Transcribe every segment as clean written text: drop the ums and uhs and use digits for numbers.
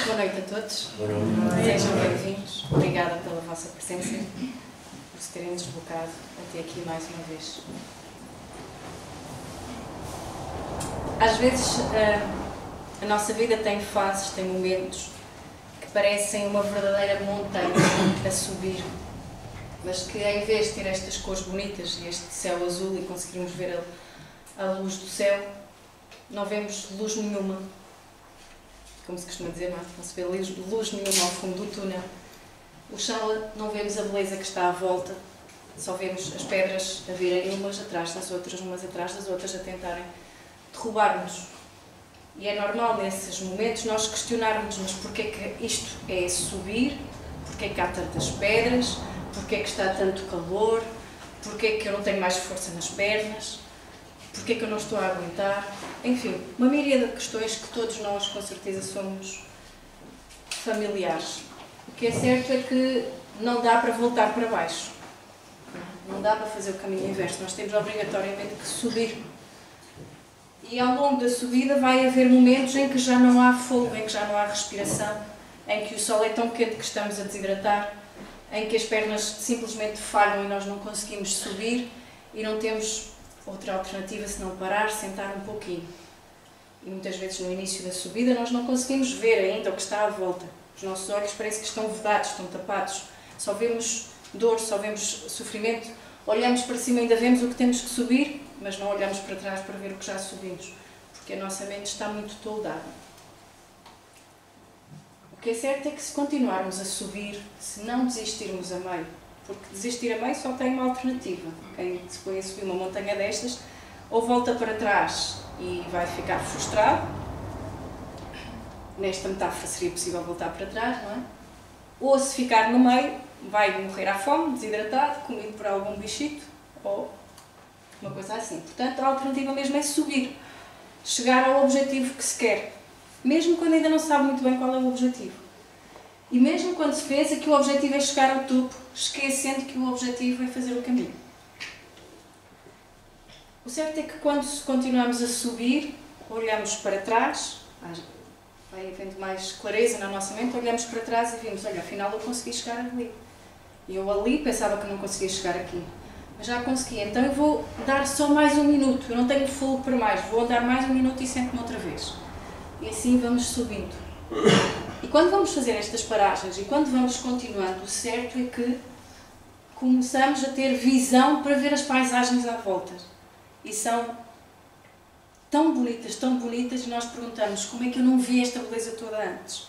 Boa noite a todos. Boa noite. Sejam bem-vindos. Obrigada pela vossa presença, por se terem deslocado até aqui mais uma vez. Às vezes a nossa vida tem fases, tem momentos que parecem uma verdadeira montanha a subir, mas que em vez de ter estas cores bonitas e este céu azul e conseguirmos ver a luz do céu, não vemos luz nenhuma. Como se costuma dizer, não se vê luz nenhuma ao fundo do túnel. O chão, não vemos a beleza que está à volta, só vemos as pedras a virem umas atrás das outras, umas atrás das outras, a tentarem derrubar-nos. E é normal nesses momentos nós questionarmos, mas porquê que isto é subir? Porquê que há tantas pedras? Porquê que está tanto calor? Porquê que eu não tenho mais força nas pernas? Porquê que eu não estou a aguentar? Enfim, uma miríade de questões que todos nós, com certeza, somos familiares. O que é certo é que não dá para voltar para baixo. Não dá para fazer o caminho inverso. Nós temos obrigatoriamente que subir. E ao longo da subida vai haver momentos em que já não há fogo, em que já não há respiração, em que o sol é tão quente que estamos a desidratar, em que as pernas simplesmente falham e nós não conseguimos subir e não temos outra alternativa senão parar, sentar um pouquinho. E muitas vezes no início da subida nós não conseguimos ver ainda o que está à volta. Os nossos olhos parece que estão vedados, estão tapados. Só vemos dor, só vemos sofrimento. Olhamos para cima e ainda vemos o que temos que subir, mas não olhamos para trás para ver o que já subimos, porque a nossa mente está muito toldada. O que é certo é que se continuarmos a subir, se não desistirmos a meio, porque desistir a meio só tem uma alternativa. Quem se põe a subir uma montanha destas, ou volta para trás e vai ficar frustrado. Nesta metáfora seria possível voltar para trás, não é? Ou se ficar no meio, vai morrer à fome, desidratado, comido por algum bichito, ou uma coisa assim. Portanto, a alternativa mesmo é subir. Chegar ao objetivo que se quer. Mesmo quando ainda não sabe muito bem qual é o objetivo. E mesmo quando se pensa que o objetivo é chegar ao topo, esquecendo que o objetivo é fazer o caminho. O certo é que quando continuamos a subir, olhamos para trás, vai havendo mais clareza na nossa mente, olhamos para trás e vimos, olha, afinal eu consegui chegar ali. E eu ali pensava que não conseguia chegar aqui. Mas já consegui, então eu vou dar só mais um minuto, eu não tenho fogo para mais, vou andar mais um minuto e sento-me outra vez. E assim vamos subindo. E quando vamos fazer estas paragens e quando vamos continuando, o certo é que começamos a ter visão para ver as paisagens à volta. E são tão bonitas, e nós perguntamos como é que eu não vi esta beleza toda antes.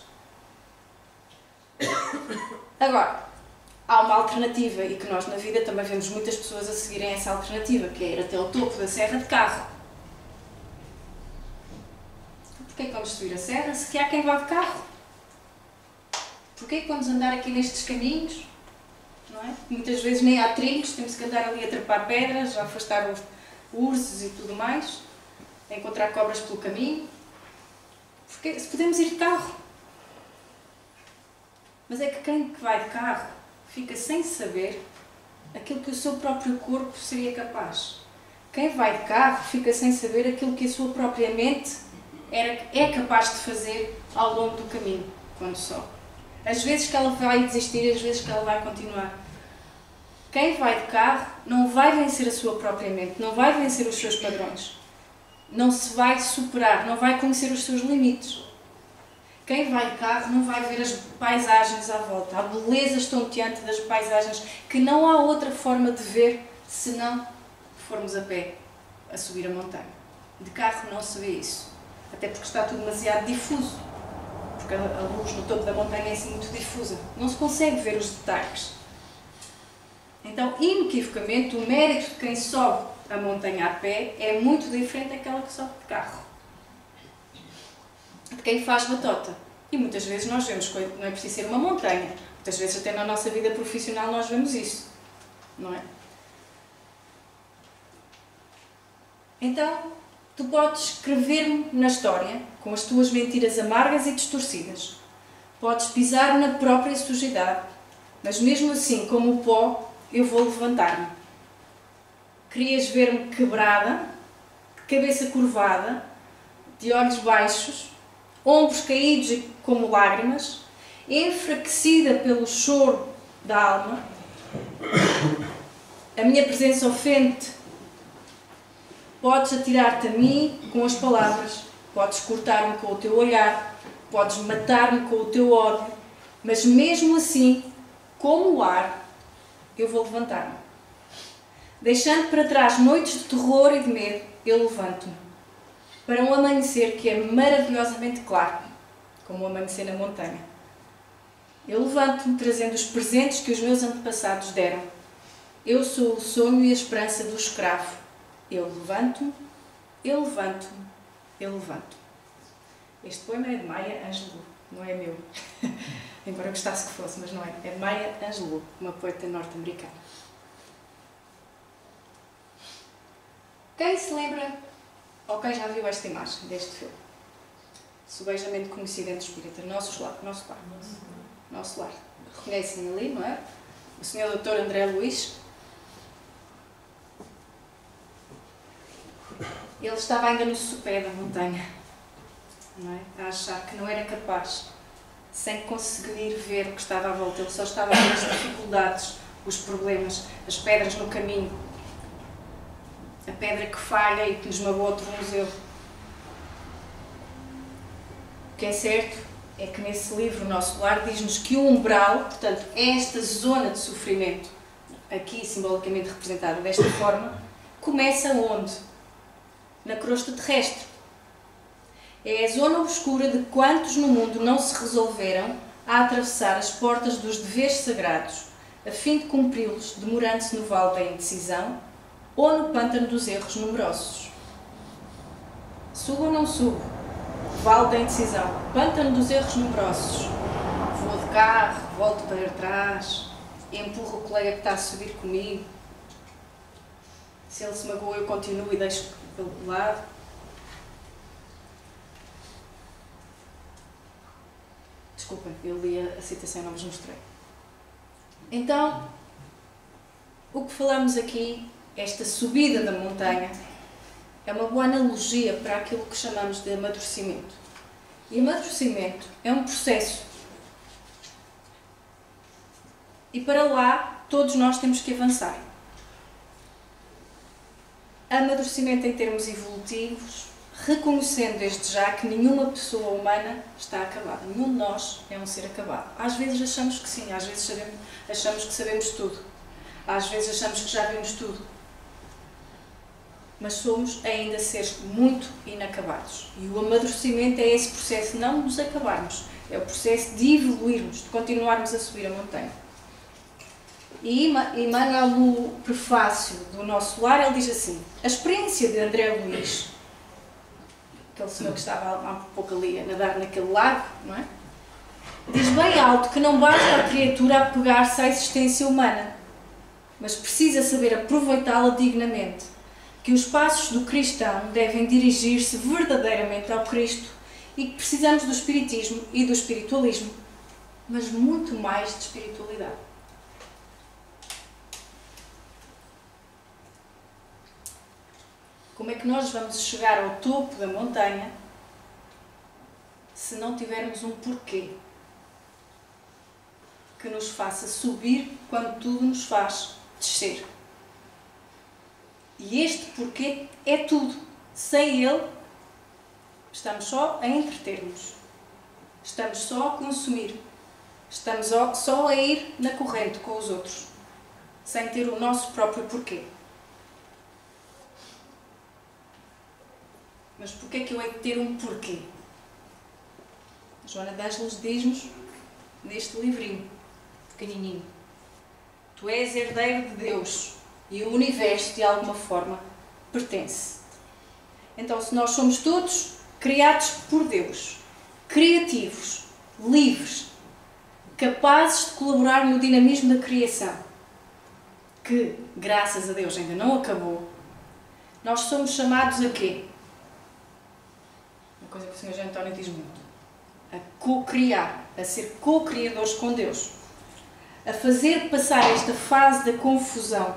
Agora, há uma alternativa e que nós na vida também vemos muitas pessoas a seguirem essa alternativa, que é ir até ao topo da serra de carro. Porquê que vamos subir a serra se que há quem vá de carro? Porquê que vamos andar aqui nestes caminhos? Não é? Muitas vezes nem há trilhos, temos que andar ali a trepar pedras, a afastar os ursos e tudo mais, a encontrar cobras pelo caminho. Porque se podemos ir de carro. Mas é que quem vai de carro fica sem saber aquilo que o seu próprio corpo seria capaz. Quem vai de carro fica sem saber aquilo que a sua própria mente é capaz de fazer ao longo do caminho, quando sobe. Às vezes que ela vai desistir, às vezes que ela vai continuar. Quem vai de carro não vai vencer a sua própria mente, não vai vencer os seus padrões. Não se vai superar, não vai conhecer os seus limites. Quem vai de carro não vai ver as paisagens à volta, a beleza estonteante das paisagens que não há outra forma de ver senão formos a pé a subir a montanha. De carro não se vê isso, até porque está tudo demasiado difuso, porque a luz no topo da montanha é assim muito difusa, não se consegue ver os detalhes. Então, inequivocamente, o mérito de quem sobe a montanha a pé é muito diferente daquela que sobe de carro. De quem faz batota. E muitas vezes nós vemos que não é preciso ser uma montanha. Muitas vezes até na nossa vida profissional nós vemos isso. Não é? Então, tu podes escrever-me na história com as tuas mentiras amargas e distorcidas. Podes pisar na própria sujidade. Mas mesmo assim, como o pó, eu vou levantar-me. Querias ver-me quebrada, de cabeça curvada, de olhos baixos, ombros caídos e como lágrimas, enfraquecida pelo choro da alma, a minha presença ofende-te. Podes atirar-te a mim com as palavras, podes cortar-me com o teu olhar, podes matar-me com o teu ódio, mas mesmo assim, como o ar, eu vou levantar-me. Deixando para trás noites de terror e de medo, eu levanto-me para um amanhecer que é maravilhosamente claro, como o amanhecer na montanha. Eu levanto-me trazendo os presentes que os meus antepassados deram. Eu sou o sonho e a esperança do escravo. Eu levanto-me, eu levanto-me, eu levanto. Este poema é de Maya Angelou, não é meu. Embora eu gostasse que fosse, mas não é. É de Maya Angelou, uma poeta norte-americana. Quem se lembra, ou quem já viu esta imagem deste filme? Subejamente conhecido entre espíritas. Nosso lar. Nosso lar. Reconhecem ali, não é? O Sr. Dr. André Luís. Ele estava ainda no sopé da montanha, não é? A achar que não era capaz, sem conseguir ver o que estava à volta. Ele só estava a ver as dificuldades, os problemas, as pedras no caminho. A pedra que falha e que nos magoa o tornozelo. O que é certo é que nesse livro, O Nosso Lar, diz-nos que o umbral, portanto, esta zona de sofrimento, aqui simbolicamente representada desta forma, começa onde? Na crosta terrestre. É a zona obscura de quantos no mundo não se resolveram a atravessar as portas dos deveres sagrados, a fim de cumpri-los, demorando-se no vale da indecisão ou no pântano dos erros numerosos. Subo ou não subo? Vale da indecisão, pântano dos erros numerosos. Vou de carro, volto para trás, empurro o colega que está a subir comigo. Se ele se magoou, eu continuo e deixo pelo lado. Desculpem, eu li a citação e não vos mostrei. Então, o que falamos aqui, esta subida da montanha, é uma boa analogia para aquilo que chamamos de amadurecimento. E amadurecimento é um processo. E para lá, todos nós temos que avançar. Amadurecimento em termos evolutivos, reconhecendo desde já que nenhuma pessoa humana está acabada. Nenhum de nós é um ser acabado. Às vezes achamos que sim, às vezes achamos que sabemos tudo. Às vezes achamos que já vimos tudo. Mas somos ainda seres muito inacabados. E o amadurecimento é esse processo, não de nos acabarmos. É o processo de evoluirmos, de continuarmos a subir a montanha. E Emmanuel, no prefácio do Nosso Lar, ele diz assim: a experiência de André Luís, aquele senhor que estava há pouco ali a nadar naquele lago, não é? Diz bem alto que não basta a criatura apegar-se à existência humana, mas precisa saber aproveitá-la dignamente, que os passos do cristão devem dirigir-se verdadeiramente ao Cristo e que precisamos do espiritismo e do espiritualismo, mas muito mais de espiritualidade. Como é que nós vamos chegar ao topo da montanha se não tivermos um porquê que nos faça subir quando tudo nos faz descer? E este porquê é tudo. Sem ele, estamos só a entreter-nos. Estamos só a consumir. Estamos só a ir na corrente com os outros, sem ter o nosso próprio porquê. Mas porquê é que eu hei de ter um porquê? A Joana de Ângeles diz-nos neste livrinho, pequenininho: tu és herdeiro de Deus e o universo, de alguma forma, pertence. Então, se nós somos todos criados por Deus, criativos, livres, capazes de colaborar no dinamismo da criação, que, graças a Deus, ainda não acabou, nós somos chamados a quê? Coisa que o Sr. José António diz muito: a co-criar, a ser co-criadores com Deus, a fazer passar esta fase da confusão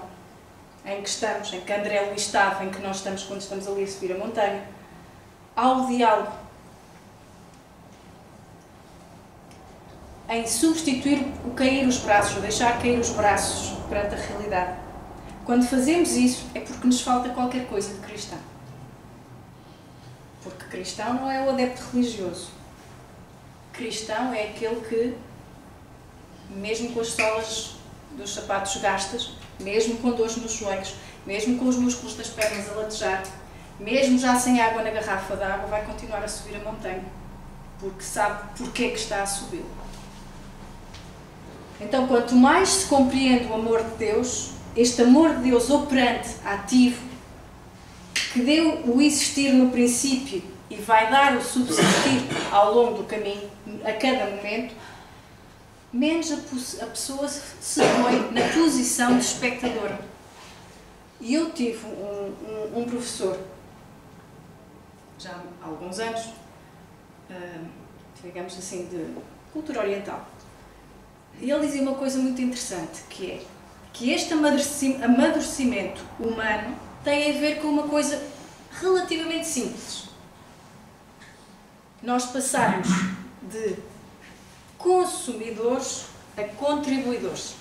em que estamos, em que André Luís estava, em que nós estamos quando estamos ali a subir a montanha, ao diálogo. em substituir o cair os braços, ou deixar cair os braços perante a realidade. Quando fazemos isso é porque nos falta qualquer coisa de cristão. Porque cristão não é o adepto religioso. Cristão é aquele que, mesmo com as solas dos sapatos gastas, mesmo com dores nos joelhos, mesmo com os músculos das pernas a latejar, mesmo já sem água na garrafa de água, vai continuar a subir a montanha, porque sabe porque é que está a subi-la. Então, quanto mais se compreende o amor de Deus, este amor de Deus operante, ativo, que deu o existir no princípio e vai dar o subsistir ao longo do caminho, a cada momento, menos a pessoa se põe na posição de espectadora. E eu tive um professor, já há alguns anos, digamos assim, de cultura oriental, e ele dizia uma coisa muito interessante, que é que este amadurecimento humano tem a ver com uma coisa relativamente simples. Nós passarmos de consumidores a contribuidores.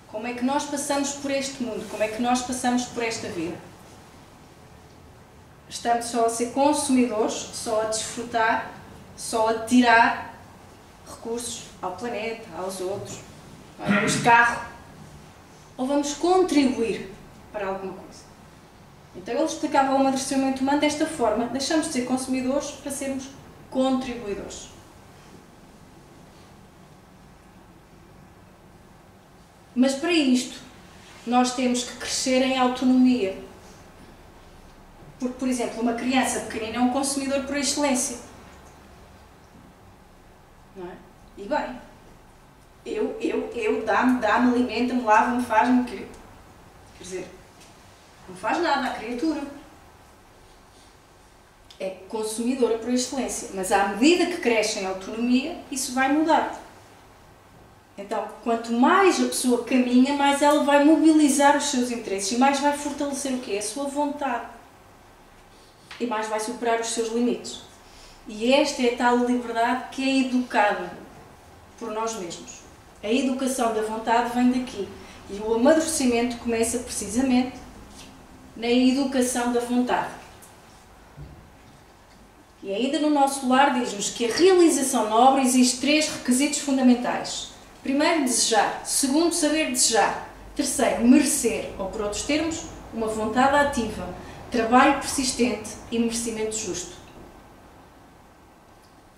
Como é que nós passamos por este mundo? Como é que nós passamos por esta vida? Estamos só a ser consumidores, só a desfrutar, só a tirar recursos ao planeta, aos outros, vamos de carro, ou vamos contribuir para alguma coisa? Então ele explicava o amadurecimento humano desta forma: deixamos de ser consumidores para sermos contribuidores. Mas para isto, nós temos que crescer em autonomia. Porque, por exemplo, uma criança pequenina é um consumidor por excelência. Não é? E bem, dá-me, alimenta-me, lava-me, faz-me, quer dizer, não faz nada à criatura. É consumidora por excelência. Mas à medida que cresce em autonomia, isso vai mudar. Então, quanto mais a pessoa caminha, mais ela vai mobilizar os seus interesses e mais vai fortalecer o quê? A sua vontade. E mais vai superar os seus limites. E esta é a tal liberdade que é educada por nós mesmos. A educação da vontade vem daqui. E o amadurecimento começa precisamente na educação da vontade. E ainda no nosso lar diz-nos que a realização nobre exige 3 requisitos fundamentais. Primeiro, desejar. Segundo, saber desejar. Terceiro, merecer, ou por outros termos, uma vontade ativa, trabalho persistente e merecimento justo.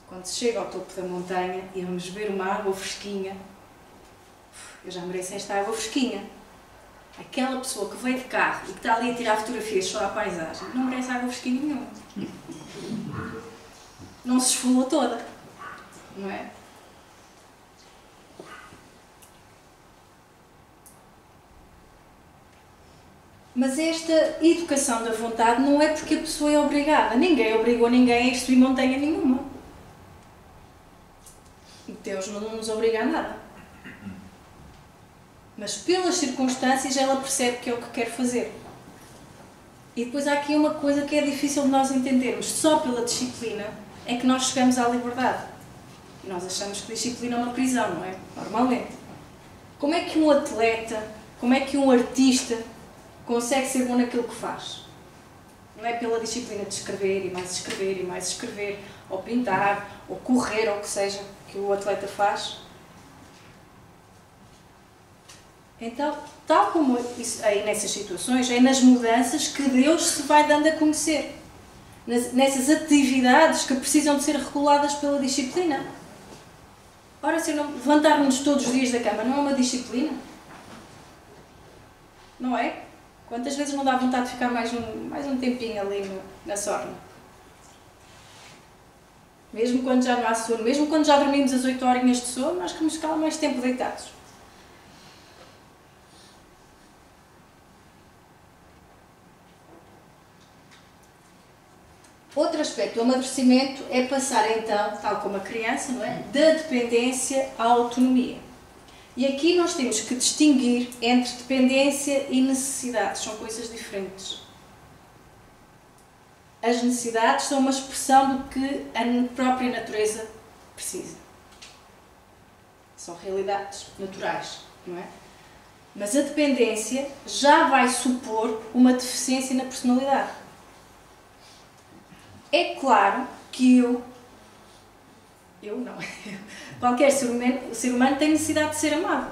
Quando se chega ao topo da montanha e vamos beber uma água fresquinha, eu já mereço esta água fresquinha. Aquela pessoa que veio de carro e que está ali a tirar fotografias só à paisagem, não merece água fresquinha nenhuma. Não se esfolou toda, não é? Mas esta educação da vontade não é porque a pessoa é obrigada. Ninguém obrigou ninguém a subir montanha nenhuma. Deus não nos obriga a nada. Mas pelas circunstâncias ela percebe que é o que quer fazer. E depois há aqui uma coisa que é difícil de nós entendermos. Só pela disciplina é que nós chegamos à liberdade. E nós achamos que disciplina é uma prisão, não é? Normalmente. Como é que um atleta, como é que um artista consegue ser bom naquilo que faz? Não é pela disciplina de escrever e mais escrever e mais escrever, ou pintar, ou correr, ou o que seja que o atleta faz. Então, tal como isso, aí nessas situações, é nas mudanças que Deus se vai dando a conhecer. Nessas atividades que precisam de ser reguladas pela disciplina. Ora, se não levantarmos todos os dias da cama, não é uma disciplina? Não é? Quantas vezes não dá vontade de ficar mais um tempinho ali na sorna? Mesmo quando já não há sono, mesmo quando já dormimos as 8 horinhas de sono, nós queremos ficar mais tempo deitados. Outro aspecto do amadurecimento é passar então, tal como a criança, não é? Da dependência à autonomia. E aqui nós temos que distinguir entre dependência e necessidades, são coisas diferentes. As necessidades são uma expressão do que a própria natureza precisa. São realidades naturais, não é? Mas a dependência já vai supor uma deficiência na personalidade. É claro que eu não, qualquer ser humano tem necessidade de ser amado.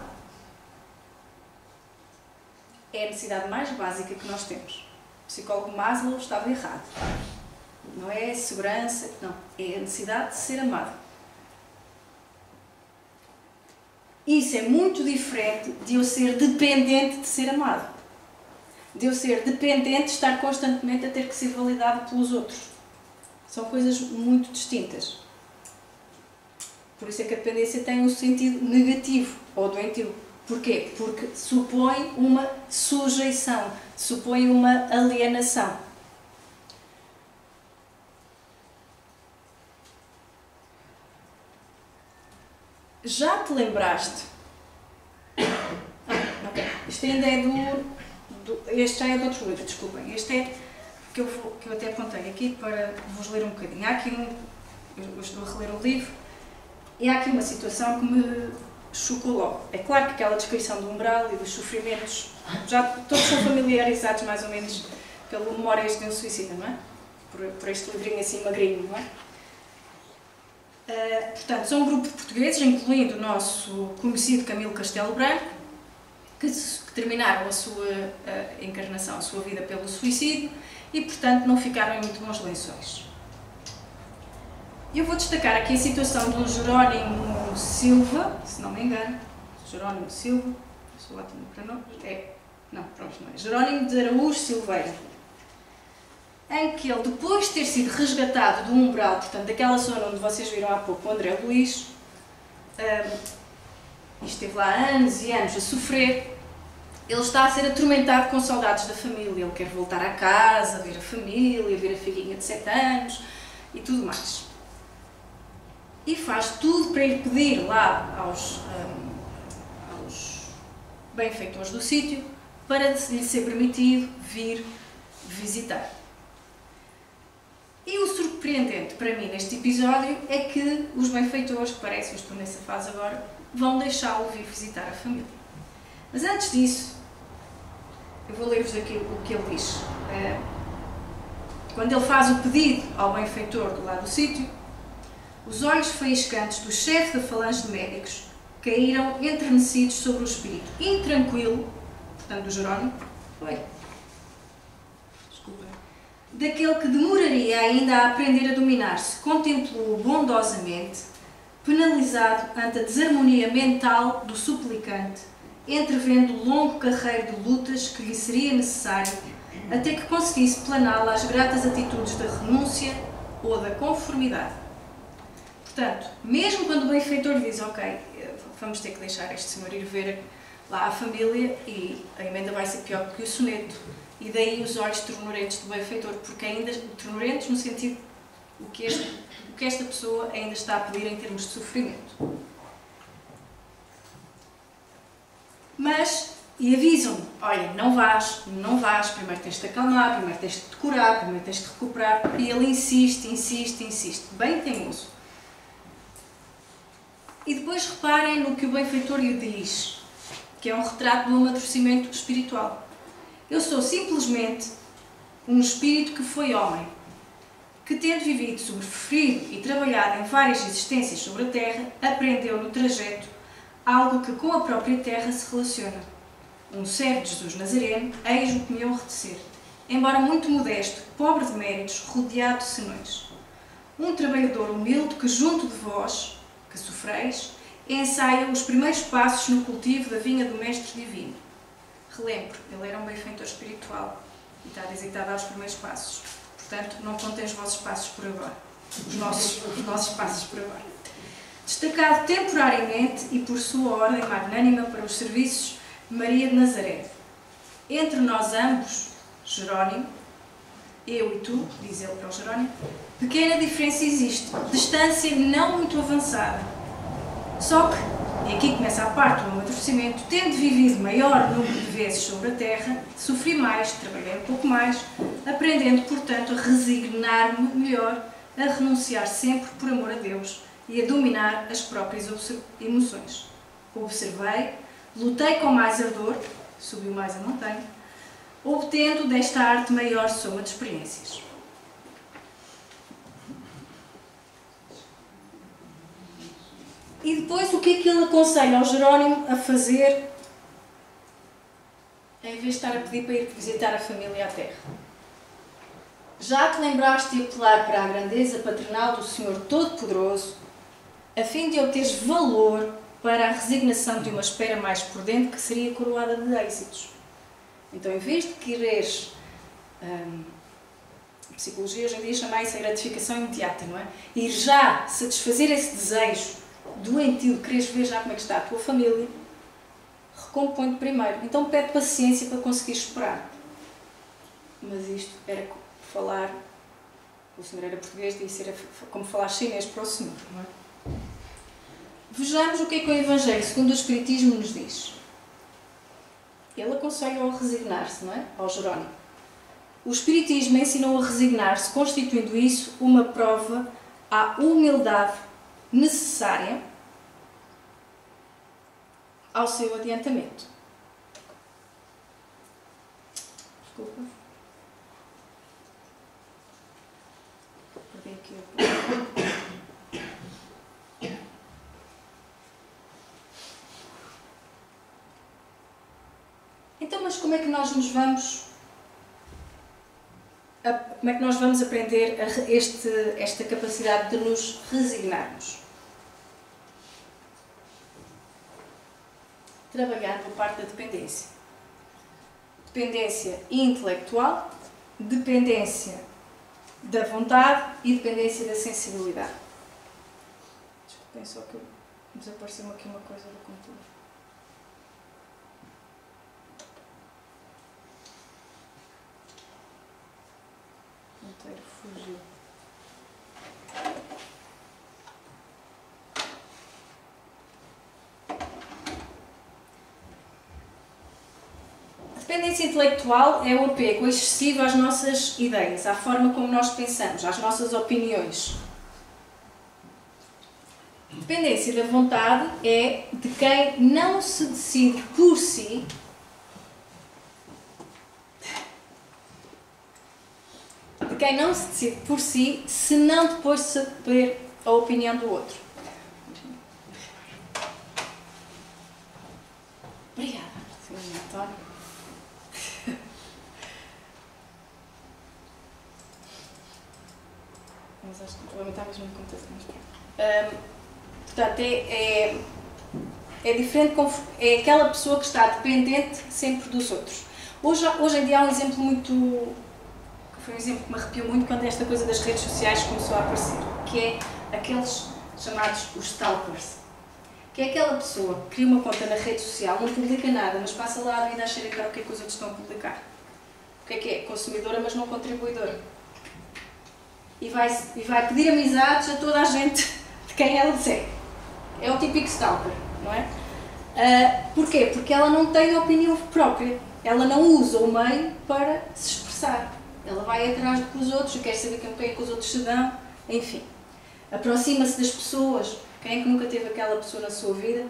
É a necessidade mais básica que nós temos. O psicólogo Maslow estava errado. Não é segurança, não. É a necessidade de ser amado. Isso é muito diferente de eu ser dependente de ser amado. De eu ser dependente de estar constantemente a ter que ser validado pelos outros. São coisas muito distintas. Por isso é que a dependência tem um sentido negativo ou doentio. Porquê? Porque supõe uma sujeição, supõe uma alienação. Já te lembraste? Ok. Isto ainda é este já é de outro livro, desculpem. Este é que eu até apontei aqui para vos ler um bocadinho. Há aqui eu estou a reler o livro e há aqui uma situação que me chocou logo. É claro que aquela descrição do umbral e dos sofrimentos, já todos são familiarizados mais ou menos pelo Memórias de um Suicida, não é? Por este livrinho assim magrinho, não é? Portanto, são um grupo de portugueses, incluindo o nosso conhecido Camilo Castelo Branco, que terminaram a sua encarnação, a sua vida pelo suicídio e, portanto, não ficaram em muito bons lençóis. Eu vou destacar aqui a situação do Jerónimo Silva, se não me engano, Jerónimo Silva, sou ótimo para nomes, não é, Jerónimo de Araújo Silveira, em que ele, depois de ter sido resgatado do umbral, portanto, daquela zona onde vocês viram há pouco o André Luís, e esteve lá anos e anos a sofrer, ele está a ser atormentado com saudades da família. Ele quer voltar à casa, ver a família, ver a filhinha de 7 anos e tudo mais. E faz tudo para ir pedir lá aos benfeitores do sítio para lhe ser permitido vir visitar. E o surpreendente para mim neste episódio é que os benfeitores, que parece que eu estou nessa fase agora, vão deixá-lo vir visitar a família. Mas antes disso, eu vou ler-vos aqui o que ele diz. Quando ele faz o pedido ao benfeitor do lado do sítio, os olhos faiscantes do chefe da falange de médicos caíram enternecidos sobre o espírito intranquilo, portanto do Jerónimo, daquele que demoraria ainda a aprender a dominar-se, contemplou-o bondosamente, penalizado ante a desarmonia mental do suplicante, entrevendo o longo carreiro de lutas que lhe seria necessário até que conseguisse planá-la às gratas atitudes da renúncia ou da conformidade. Portanto, mesmo quando o benfeitor lhe diz, ok, vamos ter que deixar este senhor ir ver lá a família e a emenda vai ser pior que o soneto, e daí os olhos ternurentos do benfeitor, porque ainda, ternurentos no sentido o que esta pessoa ainda está a pedir em termos de sofrimento. Mas, e avisam-me, olha, não vás, primeiro tens de te acalmar, primeiro tens de te curar, primeiro tens de te recuperar, e ele insiste, bem teimoso. E depois reparem no que o benfeitor lhe diz, que é um retrato de um amadurecimento espiritual. Eu sou simplesmente um espírito que foi homem, que tendo vivido, sofrido e trabalhado em várias existências sobre a Terra, aprendeu no trajeto algo que com a própria Terra se relaciona. Um servo de Jesus Nazareno, eis o que me honra de ser, embora muito modesto, pobre de méritos, rodeado de senões. Um trabalhador humilde que junto de vós, que sofreis, ensaia os primeiros passos no cultivo da vinha do Mestre Divino. Relembro, ele era um benfeitor espiritual e está a dizer que está a dar os primeiros passos. Portanto, não contem os vossos passos por agora. Os nossos passos por agora. Destacado temporariamente e por sua ordem magnânima para os serviços de Maria de Nazaré. Entre nós ambos, Jerónimo, eu e tu, diz ele para o Jerónimo, pequena diferença existe, distância não muito avançada. Só que, e aqui começa a parte do amadurecimento, tendo vivido maior número de vezes sobre a Terra, sofri mais, trabalhei um pouco mais, aprendendo, portanto, a resignar-me melhor, a renunciar sempre por amor a Deus e a dominar as próprias emoções. Observei, lutei com mais ardor, subiu mais a montanha, obtendo desta arte maior soma de experiências. E depois o que é que ele aconselha ao Jerónimo a fazer em vez de estar a pedir para ir visitar a família à terra? Já te lembraste de apelar para a grandeza paternal do Senhor Todo-Poderoso, a fim de obteres valor para a resignação de uma espera mais prudente que seria coroada de êxitos. Então, em vez de quereres... a psicologia hoje em dia chama isso a gratificação imediata, não é? Ir já satisfazer esse desejo doentio de quereres ver já como é que está a tua família, recompõe-te primeiro. Então pede paciência para conseguir esperar. Mas isto era falar, o Senhor era português, disse, era como falar chinês para o Senhor, não é? Vejamos o que é que o Evangelho, segundo o Espiritismo, nos diz. Ele aconselha-o a resignar-se, não é? Ao Jerónimo. O Espiritismo ensinou a resignar-se, constituindo isso uma prova à humildade necessária ao seu adiantamento. Desculpa. Perdi aqui o... Então, mas como é que nós nos vamos... Como é que nós vamos aprender esta capacidade de nos resignarmos? Trabalhar por parte da dependência. Dependência intelectual, dependência da vontade e dependência da sensibilidade. Desculpem só que desapareceu aqui uma coisa do computador. Fugiu. A dependência intelectual é o apego excessivo às nossas ideias, à forma como nós pensamos, às nossas opiniões. A dependência da vontade é de quem não se decide por si quem não se decide por si, se não depois de saber a opinião do outro. Obrigada, Sr. António. Mas acho que o problema está mesmo no computador. Portanto, é diferente, é aquela pessoa que está dependente sempre dos outros. Hoje em dia há um exemplo muito... Foi um exemplo que me arrepiou muito quando esta coisa das redes sociais começou a aparecer, que é aqueles chamados os stalkers. Que é aquela pessoa que cria uma conta na rede social, não publica nada, mas passa lá a vida a xerecar o que é que os outros estão a publicar. O que é? Consumidora, mas não contribuidora. E vai pedir amizades a toda a gente de quem ela disser. É o típico stalker, não é? Porquê? Porque ela não tem opinião própria. Ela não usa o meio para se expressar. Ela vai atrás dos outros, quer saber com quem é que os outros se dão, enfim. Aproxima-se das pessoas. Quem é que nunca teve aquela pessoa na sua vida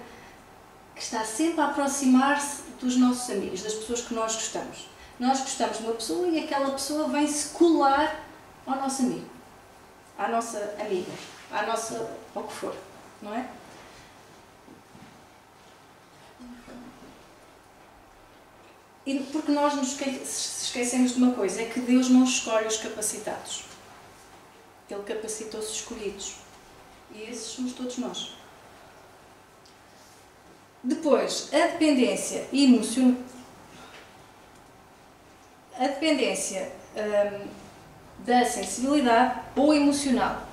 que está sempre a aproximar-se dos nossos amigos, das pessoas que nós gostamos? Nós gostamos de uma pessoa e aquela pessoa vem-se colar ao nosso amigo, à nossa amiga, ao que for, não é? E porque nós nos esquecemos de uma coisa, é que Deus não escolhe os capacitados. Ele capacita os escolhidos. E esses somos todos nós. Depois, a dependência emocional. A dependência da sensibilidade ou emocional.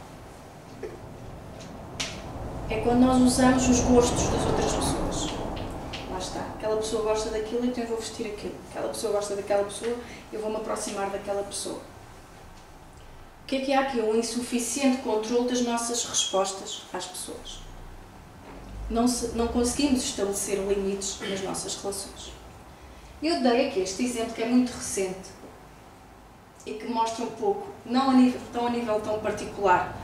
É quando nós usamos os gostos das outras pessoas. Lá está. Aquela pessoa gosta daquilo, então eu vou vestir aquilo. Aquela pessoa gosta daquela pessoa, eu vou me aproximar daquela pessoa. O que é há aqui? Um insuficiente controle das nossas respostas às pessoas. Não conseguimos estabelecer limites nas nossas relações. Eu dei aqui este exemplo que é muito recente e que mostra um pouco, não a nível tão particular,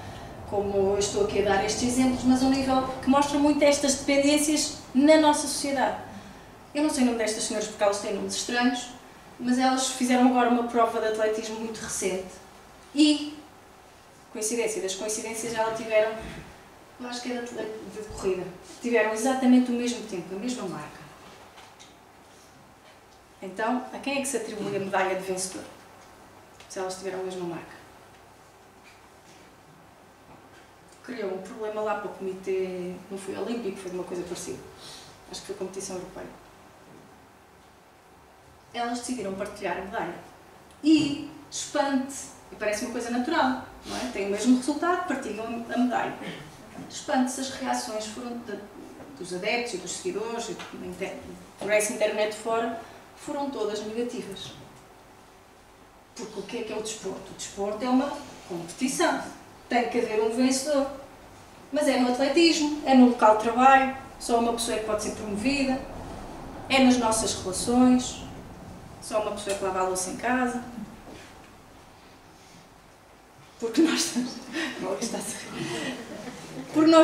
como eu estou aqui a dar estes exemplos, mas a um nível que mostra muito estas dependências na nossa sociedade. Eu não sei o nome destas senhoras porque elas têm nomes estranhos, mas elas fizeram agora uma prova de atletismo muito recente e, coincidência das coincidências, elas tiveram, eu acho que era de corrida, tiveram exatamente o mesmo tempo, a mesma marca. Então, a quem é que se atribui a medalha de vencedor? Se elas tiveram a mesma marca. Criou um problema lá para o comitê, não foi olímpico, foi de uma coisa parecida. Acho que foi a competição europeia. Elas decidiram partilhar a medalha. E espante, e parece uma coisa natural, não é? Tem o mesmo resultado, partilham a medalha. Espante-se, as reações foram dos adeptos e dos seguidores, e por essa internet fora, foram todas negativas. Porque o que é o desporto? O desporto é uma competição. Tem que haver um vencedor. Mas é no atletismo, é no local de trabalho, só uma pessoa é que pode ser promovida, é nas nossas relações, só uma pessoa é que lava a louça em casa. Porque nós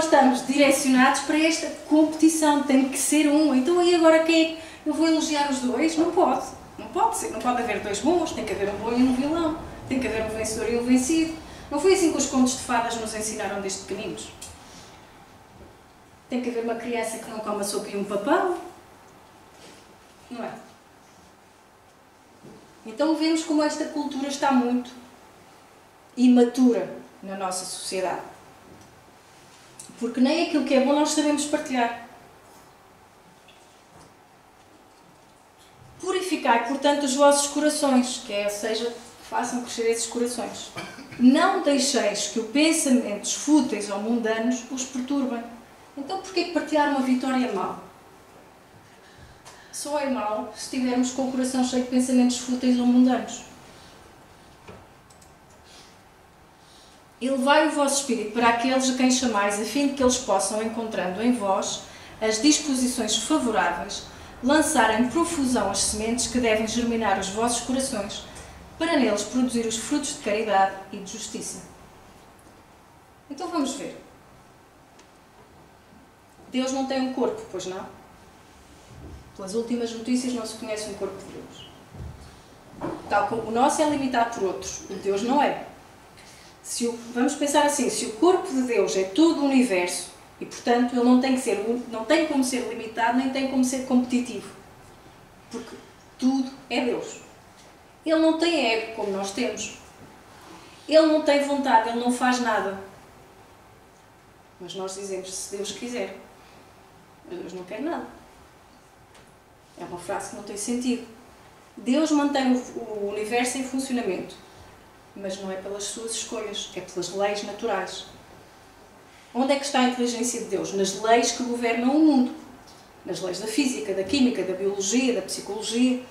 estamos direcionados para esta competição, tem que ser um. Então e agora quem é que eu vou elogiar os dois? Não pode. Não pode ser. Não pode haver dois bons, tem que haver um bom e um vilão. Tem que haver um vencedor e um vencido. Não foi assim que os contos de fadas nos ensinaram desde pequeninos? Tem que haver uma criança que não coma sopa e um papão. Não é? Então vemos como esta cultura está muito imatura na nossa sociedade. Porque nem aquilo que é bom nós sabemos partilhar. Purificai, portanto, os vossos corações, ou seja, façam crescer esses corações. Não deixeis que os pensamentos fúteis ou mundanos os perturbem. Então, porquê que partilhar uma vitória é mau? Só é mau se estivermos com o coração cheio de pensamentos fúteis ou mundanos. Elevai o vosso espírito para aqueles a quem chamais, a fim de que eles possam, encontrando em vós as disposições favoráveis, lançar em profusão as sementes que devem germinar os vossos corações, para neles produzir os frutos de caridade e de justiça. Então vamos ver. Deus não tem um corpo, pois não? Pelas últimas notícias não se conhece um corpo de Deus. Tal como o nosso é limitado por outros, o de Deus não é. Vamos pensar assim, se o corpo de Deus é todo o universo, e portanto ele não tem como ser limitado, nem tem como ser competitivo. Porque tudo é Deus. Ele não tem ego como nós temos. Ele não tem vontade, ele não faz nada. Mas nós dizemos, se Deus quiser. Mas Deus não quer nada. É uma frase que não tem sentido. Deus mantém o universo em funcionamento. Mas não é pelas suas escolhas, é pelas leis naturais. Onde é que está a inteligência de Deus? Nas leis que governam o mundo. Nas leis da física, da química, da biologia, da psicologia.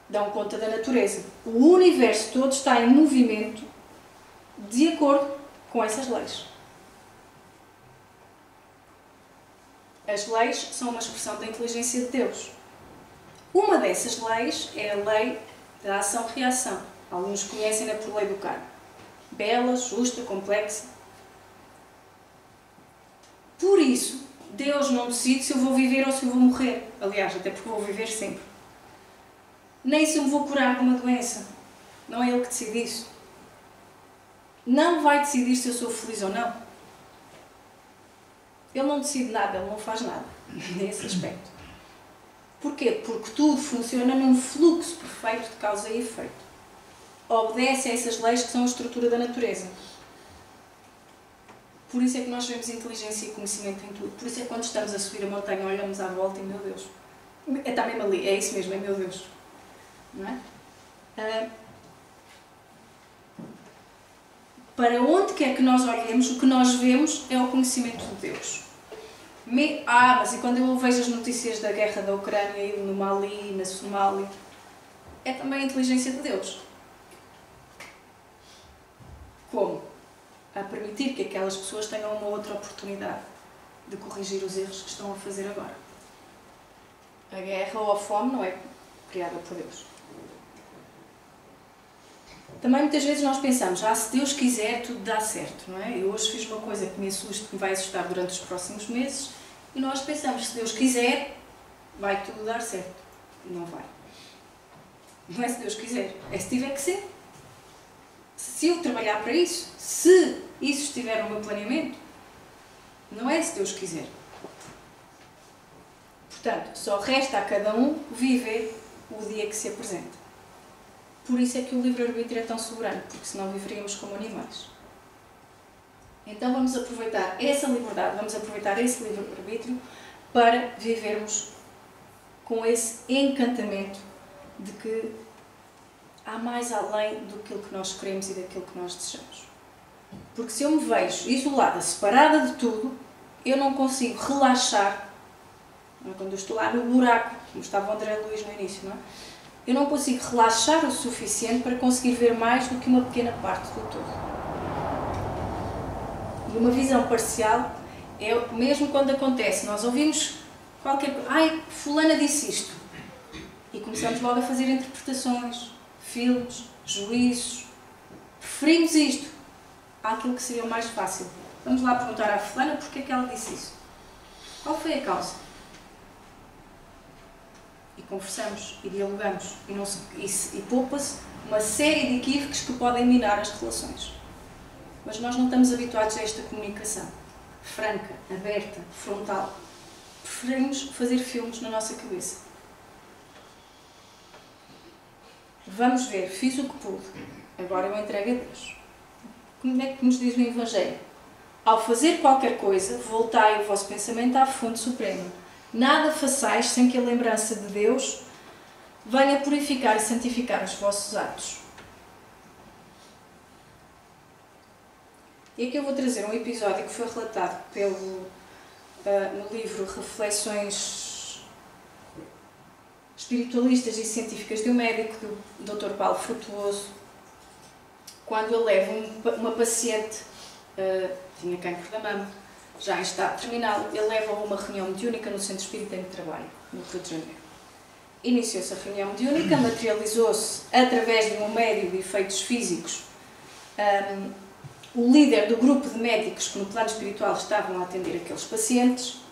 Dão conta da natureza. O universo todo está em movimento de acordo com essas leis. As leis são uma expressão da inteligência de Deus. Uma dessas leis é a lei da ação-reação. Alguns conhecem-na por lei do karma. Bela, justa, complexa. Por isso, Deus não decide se eu vou viver ou se eu vou morrer. Aliás, até porque vou viver sempre. Nem se eu me vou curar de uma doença. Não é Ele que decide isso. Não vai decidir se eu sou feliz ou não. Ele não decide nada, Ele não faz nada. Nesse aspecto. Porquê? Porque tudo funciona num fluxo perfeito de causa e efeito. Obedece a essas leis que são a estrutura da natureza. Por isso é que nós vemos inteligência e conhecimento em tudo. Por isso é que quando estamos a subir a montanha, olhamos à volta e, meu Deus, está mesmo ali, é isso mesmo, é meu Deus. Não é? Para onde quer que nós olhemos, o que nós vemos é o conhecimento de Deus. Mas e quando eu vejo as notícias da guerra da Ucrânia e no Mali, na Somália, é também a inteligência de Deus. Como? A permitir que aquelas pessoas tenham uma outra oportunidade de corrigir os erros que estão a fazer agora. A guerra ou a fome não é criada por Deus. Também muitas vezes nós pensamos, se Deus quiser, tudo dá certo, não é? Eu hoje fiz uma coisa que me assusta, que me vai assustar durante os próximos meses, e nós pensamos, se Deus quiser, vai tudo dar certo. Não vai. Não é se Deus quiser, é se tiver que ser. Se eu trabalhar para isso, se isso estiver no meu planeamento, não é se Deus quiser. Portanto, só resta a cada um viver o dia que se apresenta. Por isso é que o livre-arbítrio é tão soberano, porque senão viveríamos como animais. Então vamos aproveitar essa liberdade, vamos aproveitar esse livre-arbítrio para vivermos com esse encantamento de que há mais além do que nós queremos e daquilo que nós desejamos. Porque se eu me vejo isolada, separada de tudo, eu não consigo relaxar. Quando eu estou lá no buraco, como estava o André Luís no início, não é? Eu não consigo relaxar o suficiente para conseguir ver mais do que uma pequena parte do todo. E uma visão parcial é mesmo quando acontece. Nós ouvimos qualquer coisa, fulana disse isto. E começamos logo a fazer interpretações, filmes, juízos. Preferimos isto àquilo que seria o mais fácil. Vamos lá perguntar à fulana porque é que ela disse isso. Qual foi a causa? E conversamos, e dialogamos, e poupa-se uma série de equívocos que podem minar as relações. Mas nós não estamos habituados a esta comunicação franca, aberta, frontal. Preferimos fazer filmes na nossa cabeça. Vamos ver, fiz o que pude, agora eu entrego a Deus. Como é que nos diz o Evangelho? Ao fazer qualquer coisa, voltai o vosso pensamento à fonte suprema. Nada façais sem que a lembrança de Deus venha purificar e santificar os vossos atos. E aqui eu vou trazer um episódio que foi relatado no livro Reflexões Espiritualistas e Científicas de um médico, do Dr. Paulo Frutuoso, quando ele leva uma paciente, tinha cancro da mama, já em estado terminal, ele leva a uma reunião mediúnica no Centro Espírita em que trabalho, no Rio de Janeiro. Iniciou-se a reunião mediúnica, materializou-se através de um médium de efeitos físicos o líder do grupo de médicos que no plano espiritual estavam a atender aqueles pacientes,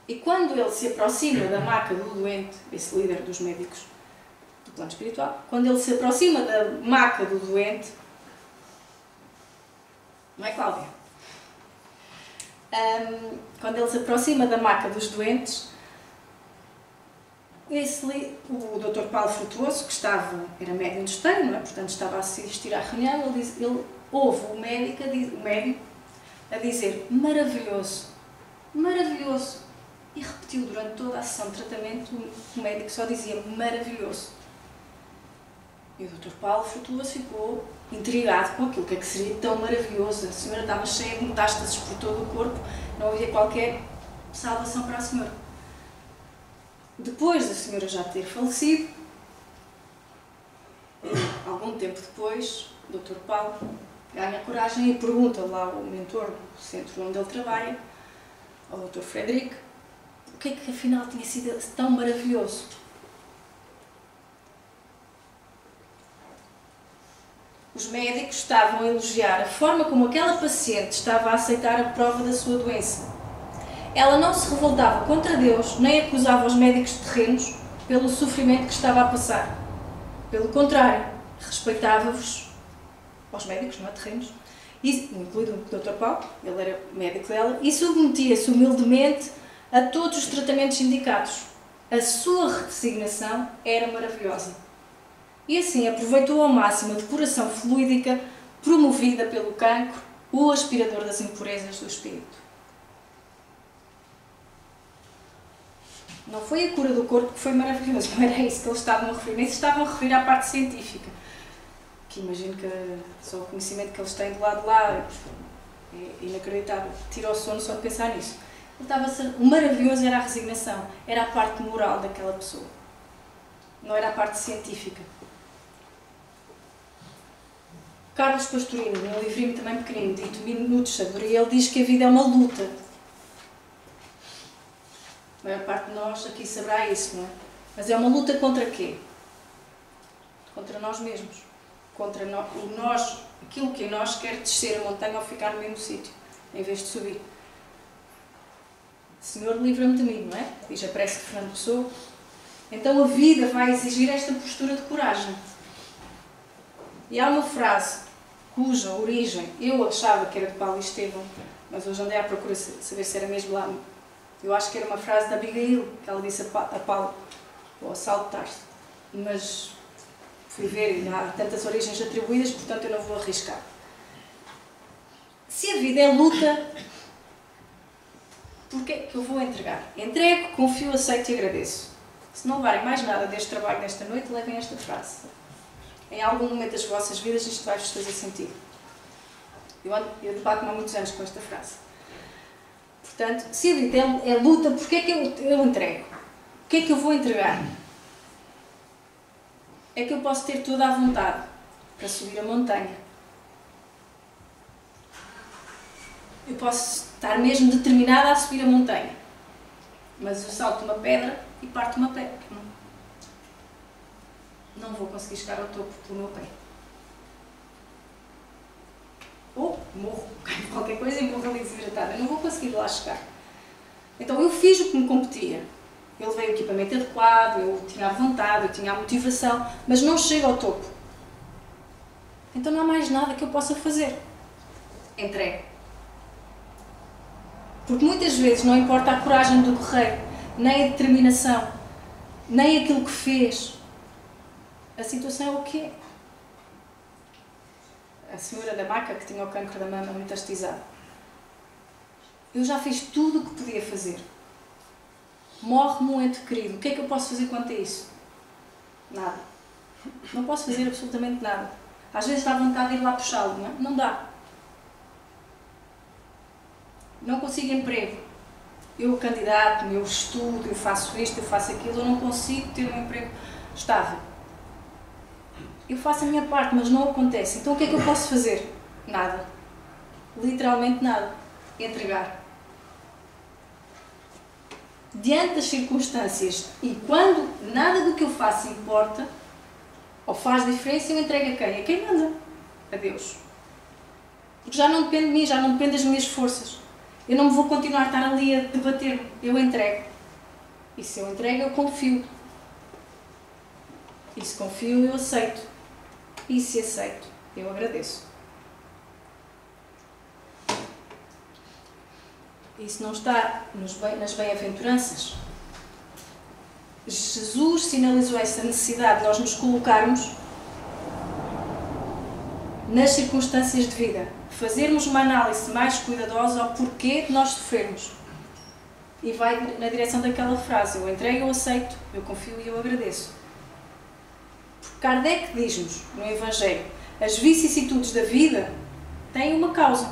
e quando ele se aproxima da maca do doente, esse líder dos médicos do plano espiritual, quando ele se aproxima da maca do doente, não é, Cláudia? Quando ele se aproxima da maca dos doentes, o Dr. Paulo Frutuoso, que era médium de esteio, não é? Portanto estava a assistir à reunião, ele ouve o médico a dizer maravilhoso, maravilhoso, e repetiu durante toda a sessão de tratamento, o médico só dizia maravilhoso. E o Dr. Paulo Frutuoso ficou intrigado com aquilo, que seria tão maravilhoso. A senhora estava cheia de metástases por todo o corpo, não havia qualquer salvação para a senhora. Depois da senhora já ter falecido, algum tempo depois, o Dr. Paulo ganha coragem e pergunta lá ao mentor do centro onde ele trabalha, ao Dr. Frederico, o que é que afinal tinha sido tão maravilhoso. Os médicos estavam a elogiar a forma como aquela paciente estava a aceitar a prova da sua doença. Ela não se revoltava contra Deus, nem acusava os médicos terrenos pelo sofrimento que estava a passar. Pelo contrário, respeitava-vos, aos médicos, não é, terrenos, incluído o Dr. Paulo, ele era médico dela, e submetia-se humildemente a todos os tratamentos indicados. A sua resignação era maravilhosa. E assim aproveitou ao máximo a depuração fluídica promovida pelo cancro, o aspirador das impurezas do espírito. Não foi a cura do corpo que foi maravilhosa, não era isso que eles estavam a referir, nem se estavam a referir à parte científica, que imagino que só o conhecimento que eles têm do lado de lá é inacreditável, tira o sono só de pensar nisso. O maravilhoso era a resignação, era a parte moral daquela pessoa, não era a parte científica. Carlos Pastorino, num livrinho também pequenino, dito Minutos de Sabedoria, ele diz que a vida é uma luta. A maior parte de nós aqui saberá isso, não é? Mas é uma luta contra quê? Contra nós mesmos. contra o nós, aquilo que em nós quer descer a montanha ou ficar no mesmo sítio, em vez de subir. Senhor, livra-me de mim, não é? Diz a prece de Fernando Pessoa. Então a vida vai exigir esta postura de coragem. E há uma frase cuja origem eu achava que era de Paulo Estevão, mas hoje andei à procura saber se era mesmo lá. Eu acho que era uma frase da Abigail, que ela disse a Paulo, ou a Saulo de Tarso. Mas fui ver e há tantas origens atribuídas, portanto eu não vou arriscar. Se a vida é luta, porquê que eu vou entregar? Entrego, confio, aceito e agradeço. Se não levarem mais nada deste trabalho desta noite, levem esta frase. Em algum momento das vossas vidas isto vai-vos fazer sentido. Eu debato-me há muitos anos com esta frase. Portanto, se a vida é luta, porquê é que eu entrego? O que é que eu vou entregar? É que eu posso ter toda a vontade para subir a montanha. Eu posso estar mesmo determinada a subir a montanha. Mas eu salto uma pedra e parto uma pedra. Não vou conseguir chegar ao topo pelo meu pé. Ou morro, qualquer coisa e morro ali desidratada. Eu não vou conseguir lá chegar. Então eu fiz o que me competia. Eu levei o equipamento adequado, eu tinha a vontade, eu tinha a motivação, mas não chego ao topo. Então não há mais nada que eu possa fazer. Entrego. Porque muitas vezes não importa a coragem do guerreiro, nem a determinação, nem aquilo que fez. A situação é o que é. A senhora da maca, que tinha o cancro da mama metastizado. Eu já fiz tudo o que podia fazer. Morre-me um ente querido. O que é que eu posso fazer quanto a isso? Nada. Não posso fazer absolutamente nada. Às vezes dá vontade de ir lá puxá-lo, não é? Não dá. Não consigo emprego. Eu candidato-me, eu estudo, eu faço isto, eu faço aquilo, eu não consigo ter um emprego estável. Eu faço a minha parte, mas não acontece. Então o que é que eu posso fazer? Nada. Literalmente nada. Entregar. Diante das circunstâncias e quando nada do que eu faço importa ou faz diferença, eu entrego a quem? A quem manda? A Deus. Porque já não depende de mim, já não depende das minhas forças. Eu não me vou continuar a estar ali a debater-me. Eu entrego. E se eu entrego, eu confio. E se confio, eu aceito. E se aceito, eu agradeço. Isso não está nas bem-aventuranças. Jesus sinalizou essa necessidade de nós nos colocarmos nas circunstâncias de vida. Fazermos uma análise mais cuidadosa ao porquê de nós sofrermos. E vai na direção daquela frase: eu entrego, eu aceito, eu confio e eu agradeço. Porque Kardec diz-nos no Evangelho: as vicissitudes da vida têm uma causa.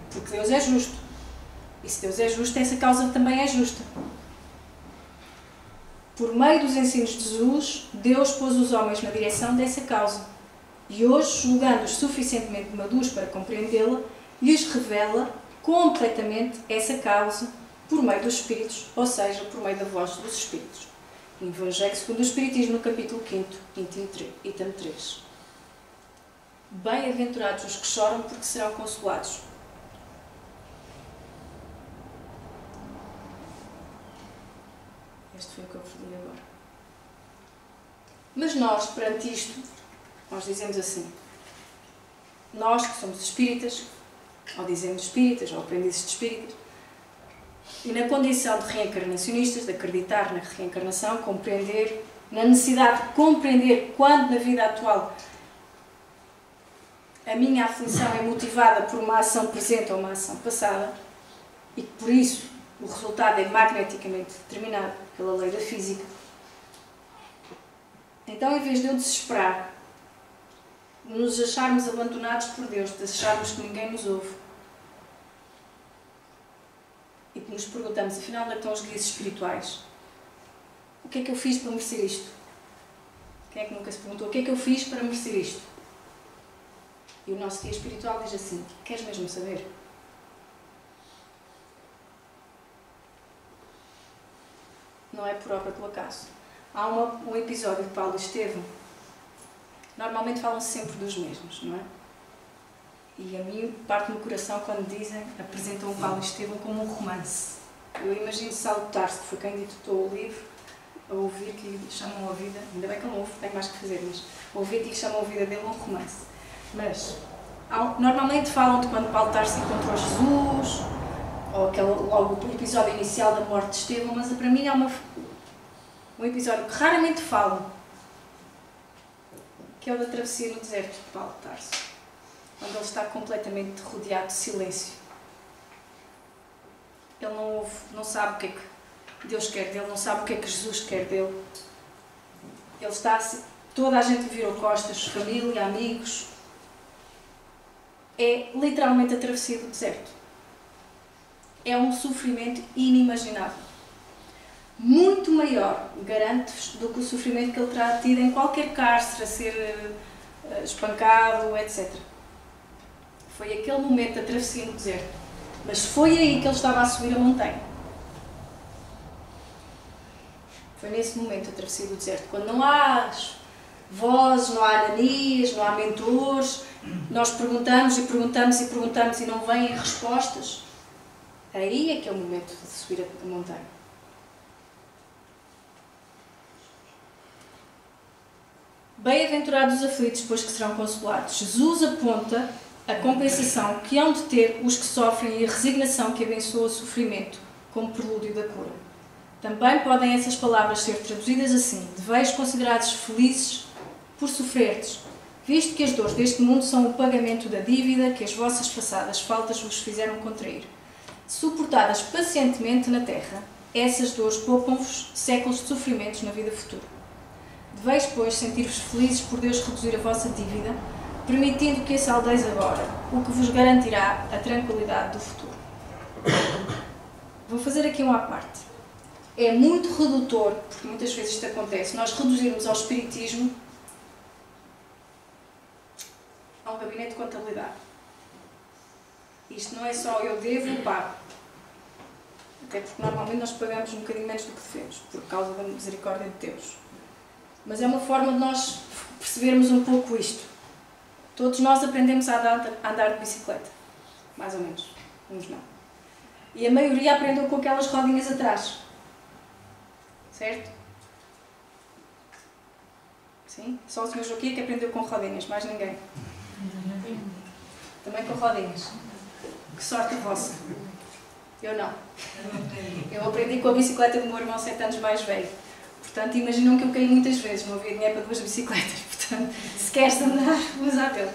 Porque Deus é justo. E se Deus é justo, essa causa também é justa. Por meio dos ensinos de Jesus, Deus pôs os homens na direção dessa causa. E hoje, julgando-os suficientemente maduros para compreendê-la, lhes revela completamente essa causa por meio dos Espíritos, ou seja, por meio da voz dos Espíritos. Evangelho segundo o Espiritismo, no capítulo 5, item 3. Bem-aventurados os que choram, porque serão consolados. Este foi o que eu falei agora. Mas nós, perante isto, nós dizemos assim: nós que somos espíritas, ou dizemos espíritas, ou aprendizes de espíritas, e na condição de reencarnacionistas, de acreditar na reencarnação, compreender, na necessidade de compreender quando na vida atual a minha aflição é motivada por uma ação presente ou uma ação passada, e que por isso o resultado é magneticamente determinado pela lei da física. Então, em vez de eu desesperar, de nos acharmos abandonados por Deus, de acharmos que ninguém nos ouve, e que nos perguntamos, afinal, onde estão os guias espirituais? O que é que eu fiz para merecer isto? Quem é que nunca se perguntou o que é que eu fiz para merecer isto? E o nosso guia espiritual diz assim: queres mesmo saber? Não é por obra do acaso. Há um episódio de Paulo Estevão, normalmente falam sempre dos mesmos, não é? E a mim parte no coração quando dizem, apresentam o Paulo e Estevão como um romance. Eu imagino Saulo de Tarso, que foi quem editou o livro, a ouvir que lhe chamam a vida, ainda bem que ele não ouve, tem mais que fazer, mas a ouvir que lhe chamam a vida dele um romance. Mas normalmente falam de quando Paulo de Tarso encontrou Jesus, ou logo o episódio inicial da morte de Estevão, mas para mim é um episódio que raramente falam, que é o da travessia no deserto de Paulo de Tarso, quando ele está completamente rodeado de silêncio. Ele não ouve, não sabe o que é que Deus quer dele, não sabe o que é que Jesus quer dele. Ele está, toda a gente virou costas, família, amigos. É literalmente a travessia do deserto. É um sofrimento inimaginável. Muito maior, garanto-vos, do que o sofrimento que ele terá tido em qualquer cárcere, a ser espancado, etc. Foi aquele momento da travessia no deserto. Mas foi aí que ele estava a subir a montanha. Foi nesse momento a travessia do deserto. Quando não há vozes, não há Ananias, não há mentores, nós perguntamos e perguntamos e perguntamos e não vêm respostas. Aí é que é o momento de subir a montanha. Bem-aventurados os aflitos, pois que serão consolados. Jesus aponta a compensação que hão de ter os que sofrem e a resignação que abençoa o sofrimento como prelúdio da cura. Também podem essas palavras ser traduzidas assim: deveis considerados felizes por sofrerdes, visto que as dores deste mundo são o pagamento da dívida que as vossas passadas faltas vos fizeram contrair. Suportadas pacientemente na terra, essas dores poupam-vos séculos de sofrimentos na vida futura. Deveis, pois, sentir-vos felizes por Deus reduzir a vossa dívida, permitindo que a saldeis agora, o que vos garantirá a tranquilidade do futuro. Vou fazer aqui uma à parte. É muito redutor, porque muitas vezes isto acontece, nós reduzirmos ao espiritismo a um gabinete de contabilidade. Isto não é só eu devo, pago. Até porque normalmente nós pagamos um bocadinho menos do que devemos, por causa da misericórdia de Deus. Mas é uma forma de nós percebermos um pouco isto. Todos nós aprendemos a andar de bicicleta. Mais ou menos. Uns não. E a maioria aprendeu com aquelas rodinhas atrás. Certo? Sim? Só o Sr. Joaquim que aprendeu com rodinhas, mais ninguém. Também com rodinhas. Que sorte a vossa. Eu não. Eu aprendi com a bicicleta do meu irmão 7 anos mais velho. Portanto, imaginam que eu caí muitas vezes. Não havia dinheiro para 2 bicicletas. Portanto, se queres andar, usa a teu.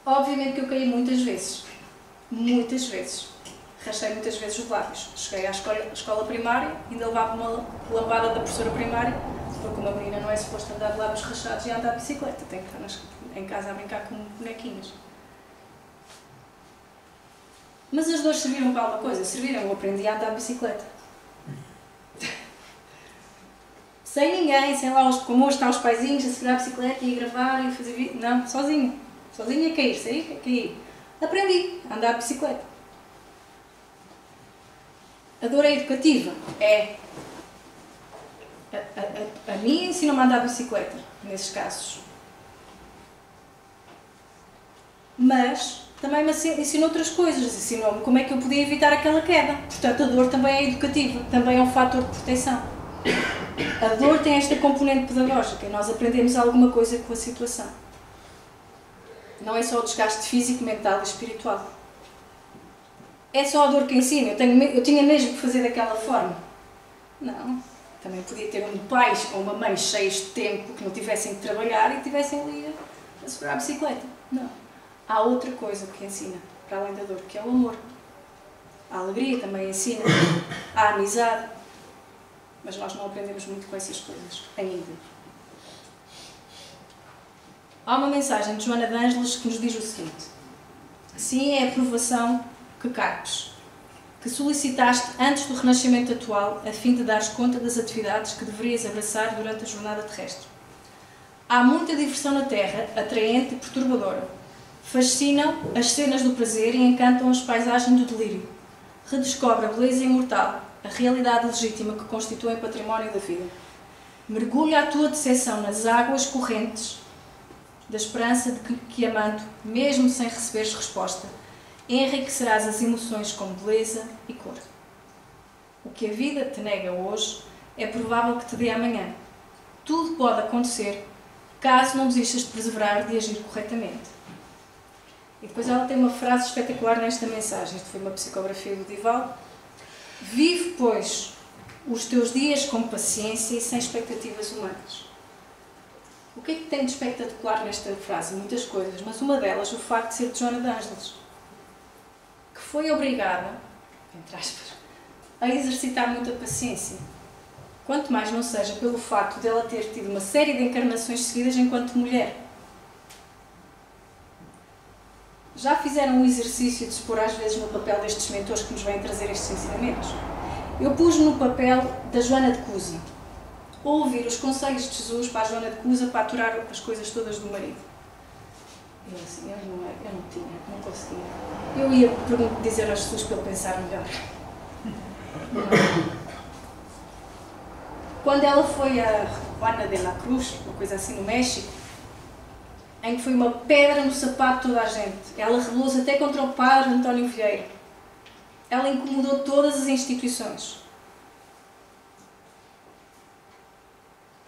Obviamente que eu caí muitas vezes. Muitas vezes. Rachei muitas vezes os lábios. Cheguei à escola primária, ainda levava uma lambada da professora primária, porque uma menina não é suposto andar de lábios rachados e andar de bicicleta. Tem que estar em casa a brincar com bonequinhas. Mas as dores serviram para alguma coisa? Serviram. Eu aprendi a andar de bicicleta. Sem ninguém, sem lá, como hoje estão os paizinhos a segurar a bicicleta e a gravar e a fazer vídeo. Não, sozinho. Sozinho a cair, sair, a cair. Aprendi a andar de bicicleta. A dor é educativa? É. A mim ensinou-me a andar de bicicleta, nesses casos. Mas também me ensinou outras coisas. Ensinou-me como é que eu podia evitar aquela queda. Portanto, a dor também é educativa, também é um fator de proteção. A dor tem esta componente pedagógica e nós aprendemos alguma coisa com a situação. Não é só o desgaste físico, mental e espiritual. É só a dor que ensina. Eu tinha mesmo que fazer daquela forma. Não. Também podia ter um pai ou uma mãe cheios de tempo que não tivessem de trabalhar e tivessem ali a segurar a bicicleta. Não. Há outra coisa que ensina, para além da dor, que é o amor. A alegria também ensina. A amizade. Mas nós não aprendemos muito com essas coisas, ainda. Há uma mensagem de Joana de Ângeles que nos diz o seguinte: assim é a provação que carpes, que solicitaste antes do renascimento atual, a fim de dares conta das atividades que deverias abraçar durante a jornada terrestre. Há muita diversão na Terra, atraente e perturbadora. Fascinam as cenas do prazer e encantam as paisagens do delírio. Redescobre a beleza imortal, a realidade legítima que constitui o património da vida. Mergulha a tua decepção nas águas correntes da esperança de que amando, mesmo sem receberes resposta, enriquecerás as emoções com beleza e cor. O que a vida te nega hoje é provável que te dê amanhã. Tudo pode acontecer caso não desistas de perseverar de agir corretamente. E depois ela tem uma frase espetacular nesta mensagem. Isto foi uma psicografia do Dival. Vive, pois, os teus dias com paciência e sem expectativas humanas. O que é que tem de espetacular nesta frase? Muitas coisas, mas uma delas, o facto de ser de Joana de Ângeles, que foi obrigada, entre aspas, a exercitar muita paciência. Quanto mais não seja pelo facto de ela ter tido uma série de encarnações seguidas enquanto mulher. Já fizeram o exercício de se pôr às vezes no papel destes mentores que nos vêm trazer estes ensinamentos? Eu pus no papel da Joana de Cusa. Ouvir os conselhos de Jesus para a Joana de Cusa para aturar as coisas todas do marido. Eu assim, eu não tinha, não conseguia. Eu ia dizer a Jesus para ele pensar melhor. Quando ela foi a Juana de la Cruz, uma coisa assim no México, em que foi uma pedra no sapato de toda a gente. Ela rebelou-se até contra o padre António Vieira. Ela incomodou todas as instituições.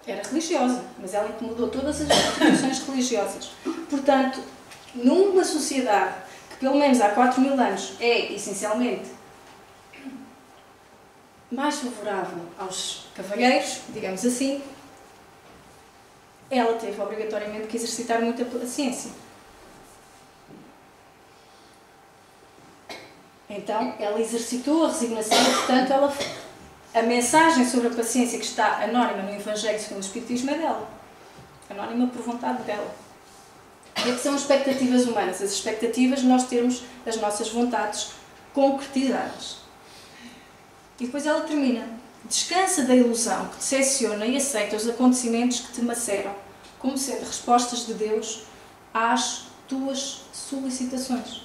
Era religiosa, mas ela incomodou todas as instituições religiosas. Portanto, numa sociedade que pelo menos há 4.000 anos é, essencialmente, mais favorável aos cavalheiros, digamos assim, ela teve obrigatoriamente que exercitar muita paciência. Então, ela exercitou a resignação e, portanto, a mensagem sobre a paciência que está anónima no Evangelho segundo o Espiritismo é dela. Anónima por vontade dela. O que são expectativas humanas? As expectativas de nós termos as nossas vontades concretizadas. E depois ela termina. Descansa da ilusão que decepciona e aceita os acontecimentos que te maceram, como sendo respostas de Deus às tuas solicitações.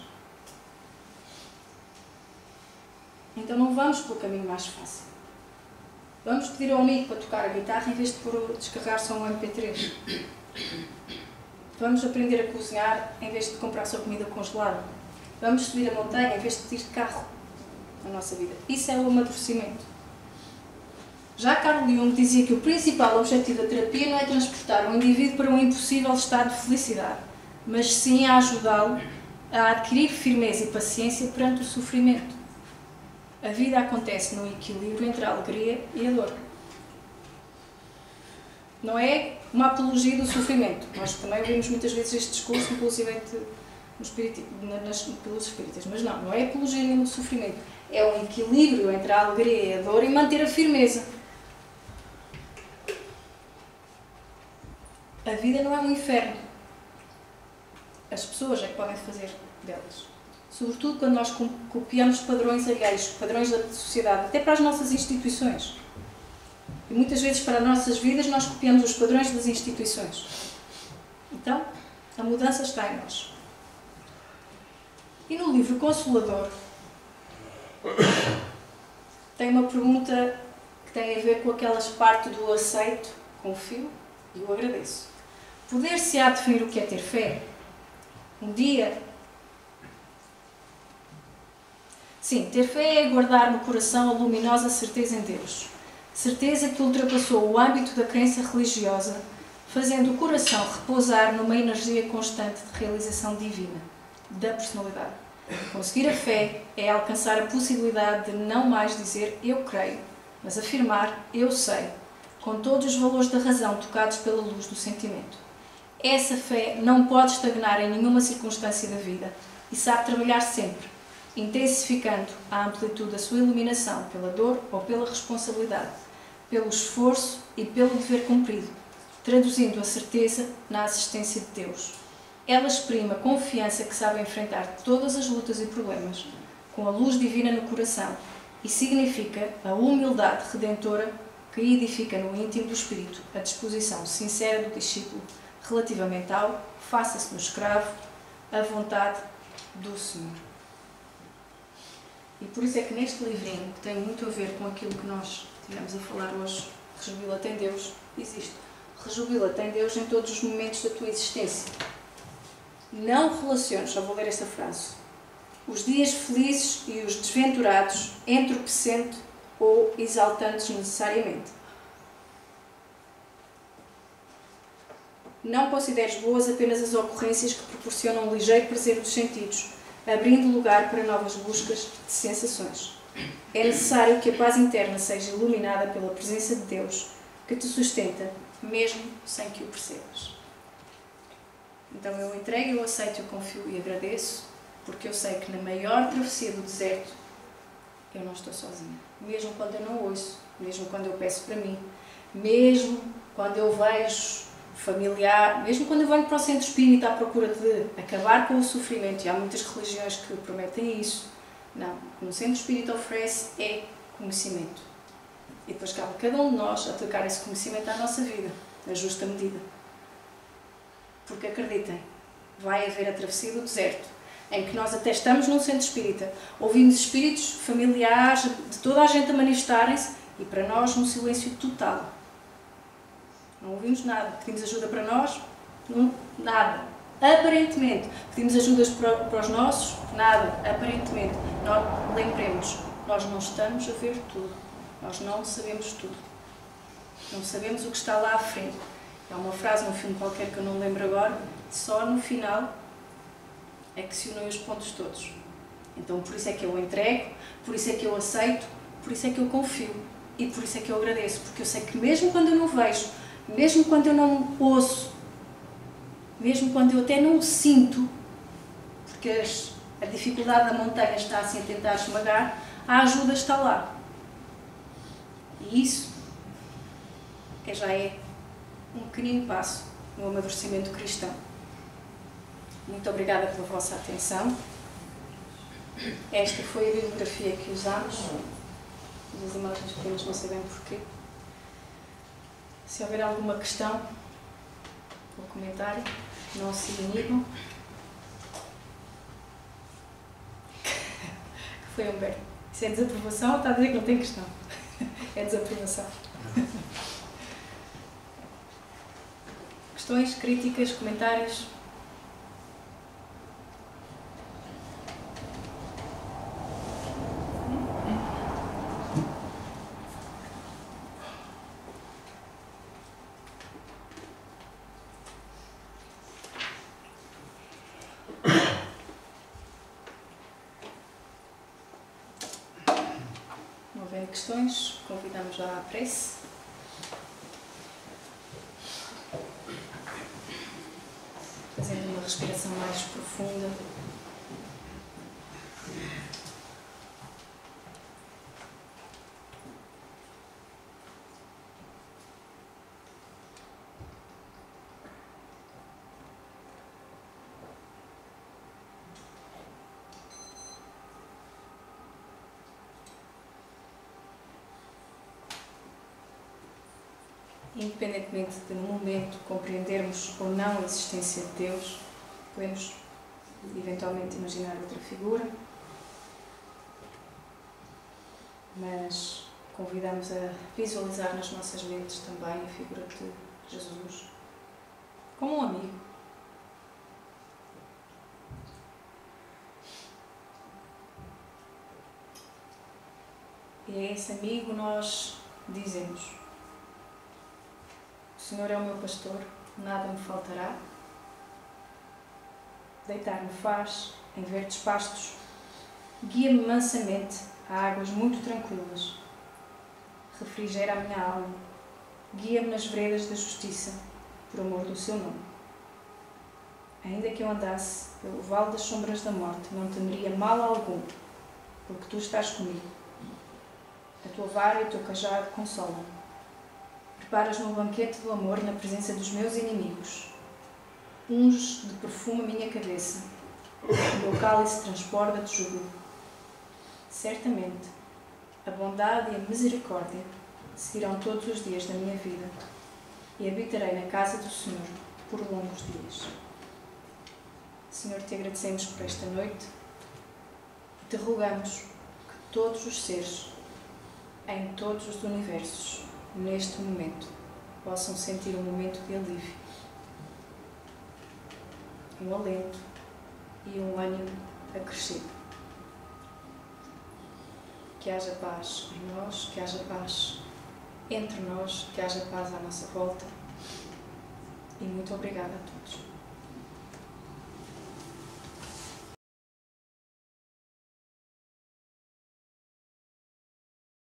Então não vamos pelo caminho mais fácil. Vamos pedir ao amigo para tocar a guitarra em vez de descarregar só um MP3. Vamos aprender a cozinhar em vez de comprar só comida congelada. Vamos subir a montanha em vez de ir de carro na nossa vida. Isso é o amadurecimento. Já Carl Jung dizia que o principal objetivo da terapia não é transportar um indivíduo para um impossível estado de felicidade, mas sim a ajudá-lo a adquirir firmeza e paciência perante o sofrimento. A vida acontece no equilíbrio entre a alegria e a dor. Não é uma apologia do sofrimento. Nós também ouvimos muitas vezes este discurso, inclusive pelos espíritas, mas não é apologia nenhuma do sofrimento. É um equilíbrio entre a alegria e a dor e manter a firmeza. A vida não é um inferno. As pessoas é que podem fazer delas. Sobretudo quando nós copiamos padrões alheios, padrões da sociedade, até para as nossas instituições. E muitas vezes para as nossas vidas nós copiamos os padrões das instituições. Então, a mudança está em nós. E no livro Consolador, tem uma pergunta que tem a ver com aquelas partes do aceito, confio e o agradeço. Poder-se-á definir o que é ter fé? Um dia... Sim, ter fé é guardar no coração a luminosa certeza em Deus. Certeza que ultrapassou o âmbito da crença religiosa, fazendo o coração repousar numa energia constante de realização divina, da personalidade. Conseguir a fé é alcançar a possibilidade de não mais dizer eu creio, mas afirmar eu sei, com todos os valores da razão tocados pela luz do sentimento. Essa fé não pode estagnar em nenhuma circunstância da vida e sabe trabalhar sempre, intensificando a amplitude da sua iluminação pela dor ou pela responsabilidade, pelo esforço e pelo dever cumprido, traduzindo a certeza na assistência de Deus. Ela exprime a confiança que sabe enfrentar todas as lutas e problemas, com a luz divina no coração, e significa a humildade redentora que edifica no íntimo do espírito a disposição sincera do discípulo relativamente ao faça-se no escravo a vontade do Senhor. E por isso é que neste livrinho, que tem muito a ver com aquilo que nós estivemos a falar hoje, Resvila-te em Deus, diz isto. Rejubila-te em Deus em todos os momentos da tua existência. Não relaciones, só vou ler esta frase, os dias felizes e os desventurados entorpecendo ou exaltantes necessariamente. Não consideres boas apenas as ocorrências que proporcionam um ligeiro prazer dos sentidos, abrindo lugar para novas buscas de sensações. É necessário que a paz interna seja iluminada pela presença de Deus, que te sustenta, mesmo sem que o percebas. Então eu entrego, eu aceito, eu confio e agradeço, porque eu sei que na maior travessia do deserto eu não estou sozinha. Mesmo quando eu não ouço, mesmo quando eu peço para mim, mesmo quando eu vejo familiar, mesmo quando eu venho para o centro espírita à procura de acabar com o sofrimento, e há muitas religiões que prometem isso, não, o que no centro espírita oferece é conhecimento. E depois cabe a cada um de nós aplicar esse conhecimento à nossa vida, na justa medida. Porque acreditem, vai haver a travessia do deserto, em que nós até estamos num centro espírita, ouvimos espíritos familiares de toda a gente a manifestarem-se e para nós um silêncio total. Não ouvimos nada. Pedimos ajuda para nós? Nada. Aparentemente. Pedimos ajudas para os nossos? Nada. Aparentemente. Lembremos, nós não estamos a ver tudo. Nós não sabemos tudo. Não sabemos o que está lá à frente. Há uma frase num filme qualquer que eu não lembro agora, só no final é que se unem os pontos todos. Então por isso é que eu entrego, por isso é que eu aceito, por isso é que eu confio e por isso é que eu agradeço, porque eu sei que mesmo quando eu não vejo, mesmo quando eu não ouço, mesmo quando eu até não sinto, porque a dificuldade da montanha está assim a tentar esmagar, a ajuda está lá. E isso já é um pequenino passo no amadurecimento cristão. Muito obrigada pela vossa atenção. Esta foi a bibliografia que usámos. As imagens pequenas não sei bem porquê. Se houver alguma questão ou comentário, não se inibam. Foi Humberto. Isso é desaprovação ou está a dizer que não tem questão? É desaprovação. Questões, críticas, comentários? Não havendo questões, convidamos já à prece. Fazendo uma respiração mais profunda. Independentemente de no momento compreendermos ou não a existência de Deus, podemos eventualmente imaginar outra figura, mas convidamos a visualizar nas nossas mentes também a figura de Jesus como um amigo. E a esse amigo nós dizemos: o Senhor é o meu pastor, nada me faltará. Deitar-me faz em verdes pastos, guia-me mansamente a águas muito tranquilas. Refrigera a minha alma, guia-me nas veredas da justiça, por amor do seu nome. Ainda que eu andasse pelo vale das sombras da morte, não temeria mal algum, porque tu estás comigo. A tua vara e o teu cajado consolam-me. Preparas-me um banquete do amor na presença dos meus inimigos. Unges de perfume a minha cabeça. O meu cálice transborda de júbilo. Certamente, a bondade e a misericórdia seguirão todos os dias da minha vida e habitarei na casa do Senhor por longos dias. Senhor, te agradecemos por esta noite e te rogamos que todos os seres, em todos os universos, neste momento, possam sentir um momento de alívio, um alento e um ânimo acrescido. Que haja paz em nós, que haja paz entre nós, que haja paz à nossa volta. E muito obrigada a todos.